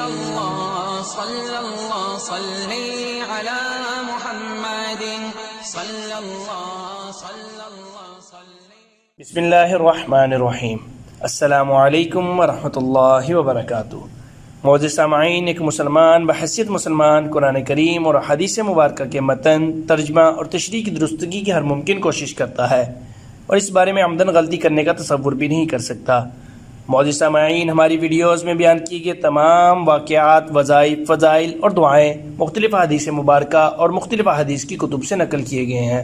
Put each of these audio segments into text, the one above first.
الله صلى الله صلي على محمد صلى الله صلى الله صلي. بسم اللہ الرحمن الرحیم. السلام علیکم ورحمۃ اللہ وبرکاتہ. معزز سامعین، ایک مسلمان بحیثیت مسلمان قرآن کریم اور حدیث مبارکہ کے متن، ترجمہ اور تشریح کی درستگی کی ہر ممکن کوشش کرتا ہے اور اس بارے میں عمدن غلطی کرنے کا تصور بھی نہیں کر سکتا. معزز سامعین، ہماری ویڈیوز میں بیان کیے گئے تمام واقعات، وظائف، فضائل اور دعائیں مختلف حدیث مبارکہ اور مختلف حدیث کی کتب سے نقل کیے گئے ہیں.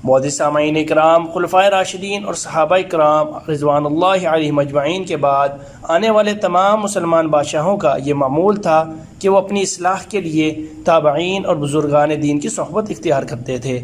معزز سامعین اکرام، خلفائے راشدین اور صحابہ اکرام رضوان اللہ علیہم اجمعین کے بعد آنے والے تمام مسلمان بادشاہوں کا یہ معمول تھا کہ وہ اپنی اصلاح کے لیے تابعین اور بزرگان دین کی صحبت اختیار کرتے تھے.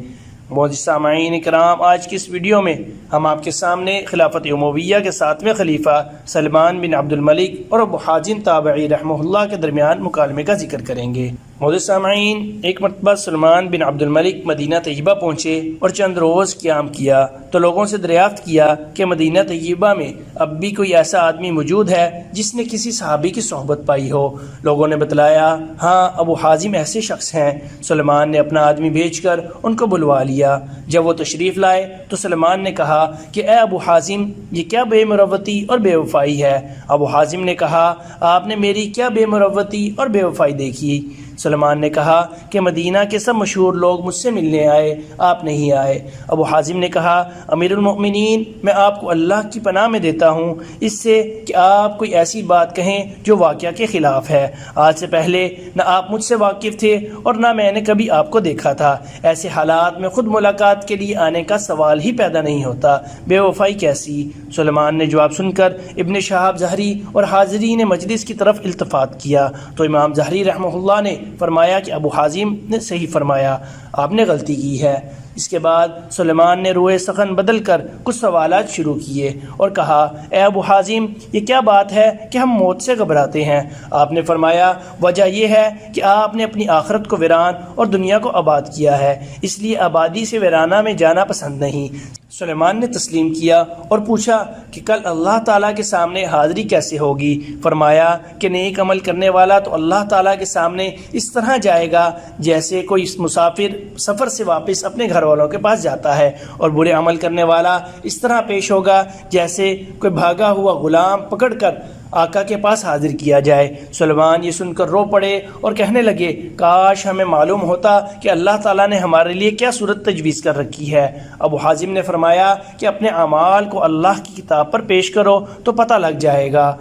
معزز سامعین اکرام، آج کی اس ویڈیو میں ہم آپ کے سامنے خلافت امویہ کے 7ویں خلیفہ سلمان بن عبد الملک اور ابو حازم تابعی رحمہ اللہ کے درمیان مکالمے کا ذکر کریں گے. معزز سامعین، ایک مرتبہ سلمان بن عبد الملک مدینہ طیبہ پہنچے اور چند روز قیام کیا تو لوگوں سے دریافت کیا کہ مدینہ طیبہ میں اب بھی کوئی ایسا آدمی موجود ہے جس نے کسی صحابی کی صحبت پائی ہو. لوگوں نے بتلایا، ہاں، ابو حازم ایسے شخص ہیں. سلمان نے اپنا آدمی بھیج کر ان کو بلوا لیا. جب وہ تشریف لائے تو سلمان نے کہا کہ اے ابو حازم، یہ کیا بے مروتی اور بے وفائی ہے؟ ابو حازم نے کہا، آپ نے میری کیا بے مروتی اور بے وفائی دیکھی؟ سلمان نے کہا کہ مدینہ کے سب مشہور لوگ مجھ سے ملنے آئے، آپ نہیں آئے. ابو حازم نے کہا، امیر المؤمنین، میں آپ کو اللہ کی پناہ میں دیتا ہوں اس سے کہ آپ کوئی ایسی بات کہیں جو واقعہ کے خلاف ہے. آج سے پہلے نہ آپ مجھ سے واقف تھے اور نہ میں نے کبھی آپ کو دیکھا تھا. ایسے حالات میں خود ملاقات کے لیے آنے کا سوال ہی پیدا نہیں ہوتا. بے وفائی کیسی؟ سلمان نے جواب سن کر ابن شہاب زہری اور حاضرین مجلس کی طرف التفات کیا تو امام زہری رحمہ اللہ نے فرمایا کہ ابو حازم نے صحیح فرمایا، آپ نے غلطی کی ہے. اس کے بعد سلمان نے روئے سخن بدل کر کچھ سوالات شروع کیے اور کہا، اے ابو حازم، یہ کیا بات ہے کہ ہم موت سے گھبراتے ہیں؟ آپ نے فرمایا، وجہ یہ ہے کہ آپ نے اپنی آخرت کو ویران اور دنیا کو آباد کیا ہے، اس لیے آبادی سے ویرانہ میں جانا پسند نہیں. سلیمان نے تسلیم کیا اور پوچھا کہ کل اللہ تعالیٰ کے سامنے حاضری کیسے ہوگی؟ فرمایا کہ نیک عمل کرنے والا تو اللہ تعالیٰ کے سامنے اس طرح جائے گا جیسے کوئی مسافر سفر سے واپس اپنے گھر والوں کے پاس جاتا ہے، اور برے عمل کرنے والا اس طرح پیش ہوگا جیسے کوئی بھاگا ہوا غلام پکڑ کر آقا کے پاس حاضر کیا جائے. سلمان یہ سن کر رو پڑے اور کہنے لگے، کاش ہمیں معلوم ہوتا کہ اللہ تعالیٰ نے ہمارے لیے کیا صورت تجویز کر رکھی ہے. ابو حازم نے فرمایا کہ اپنے اعمال کو اللہ کی کتاب پر پیش کرو تو پتہ لگ جائے گا.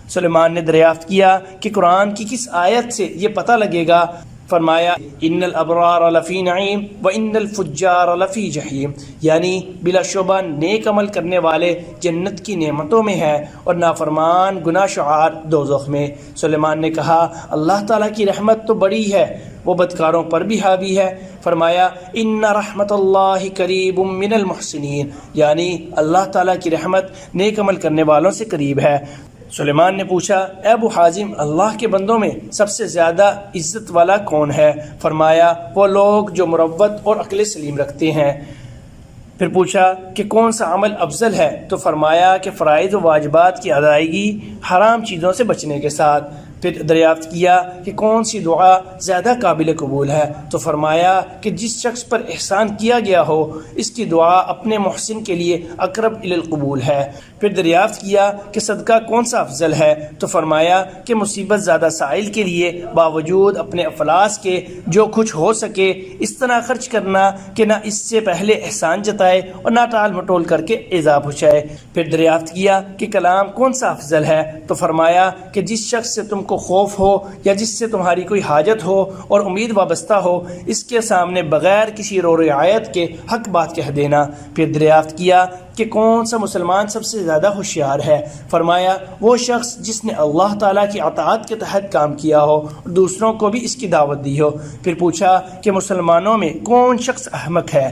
سلمان نے دریافت کیا کہ قرآن کی کس آیت سے یہ پتہ لگے گا؟ فرمایا، ان الابرار لفی نعیم و ان الفجار لفی جحیم، یعنی بلا شبہ نیک عمل کرنے والے جنت کی نعمتوں میں ہے اور نافرمان گناہ شعار دوزخ میں. سلیمان نے کہا، اللہ تعالیٰ کی رحمت تو بڑی ہے، وہ بدکاروں پر بھی حاوی ہے. فرمایا، ان رحمت اللہ قریب من المحسنین، یعنی اللہ تعالیٰ کی رحمت نیک عمل کرنے والوں سے قریب ہے. سلیمان نے پوچھا، اے ابو حازم، اللہ کے بندوں میں سب سے زیادہ عزت والا کون ہے؟ فرمایا، وہ لوگ جو مروت اور عقل سلیم رکھتے ہیں. پھر پوچھا کہ کون سا عمل افضل ہے؟ تو فرمایا کہ فرائض و واجبات کی ادائیگی حرام چیزوں سے بچنے کے ساتھ. پھر دریافت کیا کہ کون سی دعا زیادہ قابل قبول ہے؟ تو فرمایا کہ جس شخص پر احسان کیا گیا ہو اس کی دعا اپنے محسن کے لیے اقرب الی القبول ہے. پھر دریافت کیا کہ صدقہ کون سا افضل ہے؟ تو فرمایا کہ مصیبت زیادہ سائل کے لیے باوجود اپنے افلاس کے جو کچھ ہو سکے اس طرح خرچ کرنا کہ نہ اس سے پہلے احسان جتائے اور نہ ٹال مٹول کر کے ایذا پہنچائے. پھر دریافت کیا کہ کلام کون سا افضل ہے؟ تو فرمایا کہ جس شخص سے تم کو خوف ہو یا جس سے تمہاری کوئی حاجت ہو اور امید وابستہ ہو اس کے سامنے بغیر کسی رو رعایت کے حق بات کہہ دینا. پھر دریافت کیا کہ کون سا مسلمان سب سے زیادہ ہوشیار ہے؟ فرمایا، وہ شخص جس نے اللہ تعالیٰ کی اطاعت کے تحت کام کیا ہو اور دوسروں کو بھی اس کی دعوت دی ہو. پھر پوچھا کہ مسلمانوں میں کون شخص احمق ہے؟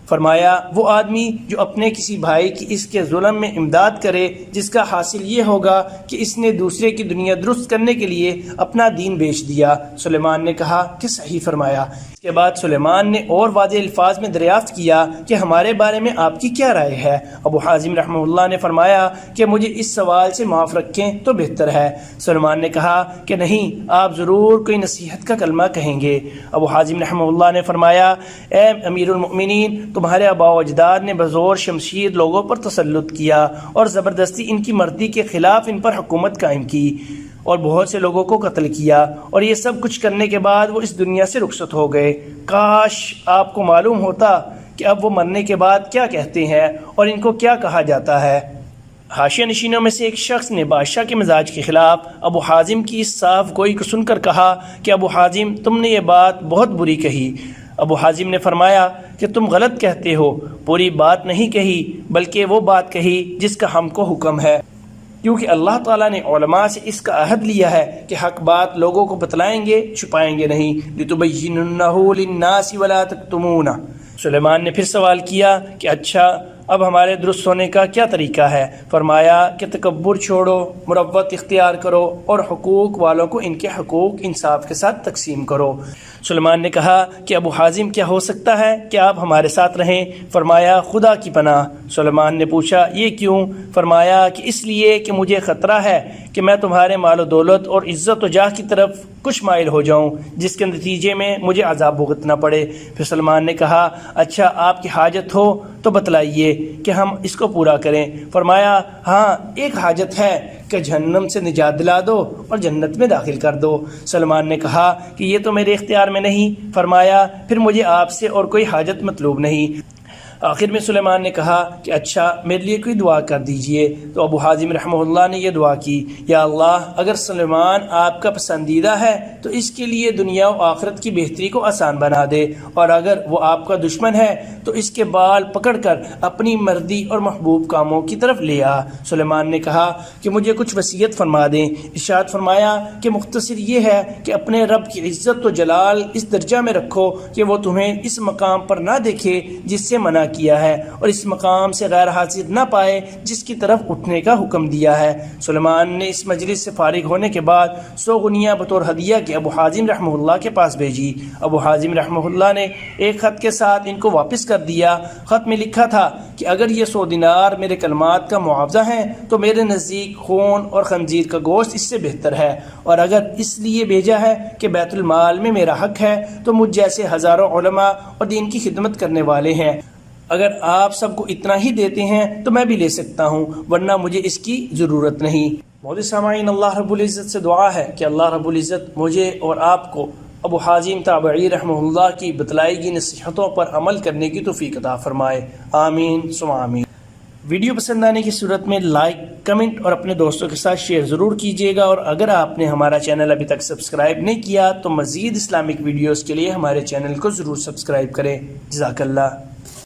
فرمایا وہ آدمی جو اپنے کسی بھائی کی اس کے ظلم میں امداد کرے جس کا حاصل یہ ہوگا کہ اس نے دوسرے کی دنیا درست کرنے کے لیے اپنا دین بیچ دیا۔ سلیمان نے کہا کہ صحیح فرمایا۔ اس کے بعد سلیمان نے اور واضح الفاظ میں دریافت کیا کہ ہمارے بارے میں آپ کی کیا رائے ہے؟ ابو حازم رحمہ اللہ نے فرمایا کہ مجھے اس سوال سے معاف رکھیں تو بہتر ہے۔ سلیمان نے کہا کہ نہیں، آپ ضرور کوئی نصیحت کا کلمہ کہیں گے۔ ابو حازم رحمہ اللہ نے فرمایا اے امیر المؤمنین، تمہارے آباء و اجداد نے بزور شمشیر لوگوں پر تسلط کیا اور زبردستی ان کی مرضی کے خلاف ان پر حکومت قائم کی اور بہت سے لوگوں کو قتل کیا، اور یہ سب کچھ کرنے کے بعد وہ اس دنیا سے رخصت ہو گئے۔ کاش آپ کو معلوم ہوتا کہ اب وہ مرنے کے بعد کیا کہتے ہیں اور ان کو کیا کہا جاتا ہے۔ حاشیہ نشینوں میں سے ایک شخص نے بادشاہ کے مزاج کے خلاف ابو حازم کی اس صاف گوئی کو سن کر کہا کہ ابو حازم، تم نے یہ بات بہت بری کہی۔ ابو حازم نے فرمایا کہ تم غلط کہتے ہو، پوری بات نہیں کہی بلکہ وہ بات کہی جس کا ہم کو حکم ہے، کیونکہ اللہ تعالیٰ نے علماء سے اس کا عہد لیا ہے کہ حق بات لوگوں کو بتلائیں گے، چھپائیں گے نہیں۔ لِتُبَيِّنُنَّهُ لِلنَّاسِ وَلَا تَكْتُمُونَهُ۔ سلیمان نے پھر سوال کیا کہ اچھا اب ہمارے درست ہونے کا کیا طریقہ ہے؟ فرمایا کہ تکبر چھوڑو، مروت اختیار کرو اور حقوق والوں کو ان کے حقوق انصاف کے ساتھ تقسیم کرو۔ سلیمان نے کہا کہ ابو حازم کیا ہو سکتا ہے کہ آپ ہمارے ساتھ رہیں؟ فرمایا خدا کی پناہ۔ سلیمان نے پوچھا یہ کیوں؟ فرمایا کہ اس لیے کہ مجھے خطرہ ہے کہ میں تمہارے مال و دولت اور عزت و جاہ کی طرف کچھ مائل ہو جاؤں جس کے نتیجے میں مجھے عذاب بھگتنا پڑے۔ پھر سلیمان نے کہا اچھا آپ کی حاجت ہو تو بتلائیے کہ ہم اس کو پورا کریں۔ فرمایا ہاں، ایک حاجت ہے کہ جہنم سے نجات دلا دو اور جنت میں داخل کر دو۔ سلیمان نے کہا کہ یہ تو میرے اختیار میں نہیں۔ فرمایا پھر مجھے آپ سے اور کوئی حاجت مطلوب نہیں۔ آخر میں سلیمان نے کہا کہ اچھا میرے لیے کوئی دعا کر دیجئے۔ تو ابو حازم رحمہ اللہ نے یہ دعا کی، یا اللہ اگر سلیمان آپ کا پسندیدہ ہے تو اس کے لیے دنیا و آخرت کی بہتری کو آسان بنا دے، اور اگر وہ آپ کا دشمن ہے تو اس کے بال پکڑ کر اپنی مرضی اور محبوب کاموں کی طرف لے آ۔ سلیمان نے کہا کہ مجھے کچھ وصیت فرما دیں۔ ارشاد فرمایا کہ مختصر یہ ہے کہ اپنے رب کی عزت و جلال اس درجہ میں رکھو کہ وہ تمہیں اس مقام پر نہ دیکھے جس سے منع کیا ہے، اور اس مقام سے غیر حاضر نہ پائے جس کی طرف اٹھنے کا حکم دیا ہے۔ سلیمان نے اس مجلس سے فارغ ہونے کے بعد 100 غنیاں بطور ہدیہ کے ابو حازم رحمہ اللہ کے پاس بھیجی۔ ابو حازم رحمہ اللہ نے ایک خط کے ساتھ ان کو واپس کر دیا۔ خط میں لکھا تھا کہ اگر یہ 100 دینار میرے کلمات کا معاوضہ ہیں تو میرے نزدیک خون اور خنزیر کا گوشت اس سے بہتر ہے، اور اگر اس لیے بھیجا ہے کہ بیت المال میں میرا حق ہے تو مجھ جیسے ہزاروں علماء اور دین کی خدمت کرنے والے ہیں، اگر آپ سب کو اتنا ہی دیتے ہیں تو میں بھی لے سکتا ہوں، ورنہ مجھے اس کی ضرورت نہیں۔ معزز سامعین، اللہ رب العزت سے دعا ہے کہ اللہ رب العزت مجھے اور آپ کو ابو حازم تابعی رحمہ اللہ کی بتلائی گئی نصیحتوں پر عمل کرنے کی توفیق عطا فرمائے، آمین ثم آمین۔ ویڈیو پسند آنے کی صورت میں لائک، کمنٹ اور اپنے دوستوں کے ساتھ شیئر ضرور کیجیے گا، اور اگر آپ نے ہمارا چینل ابھی تک سبسکرائب نہیں کیا تو مزید اسلامک ویڈیوز کے لیے ہمارے چینل کو ضرور سبسکرائب کریں۔ جزاک اللہ۔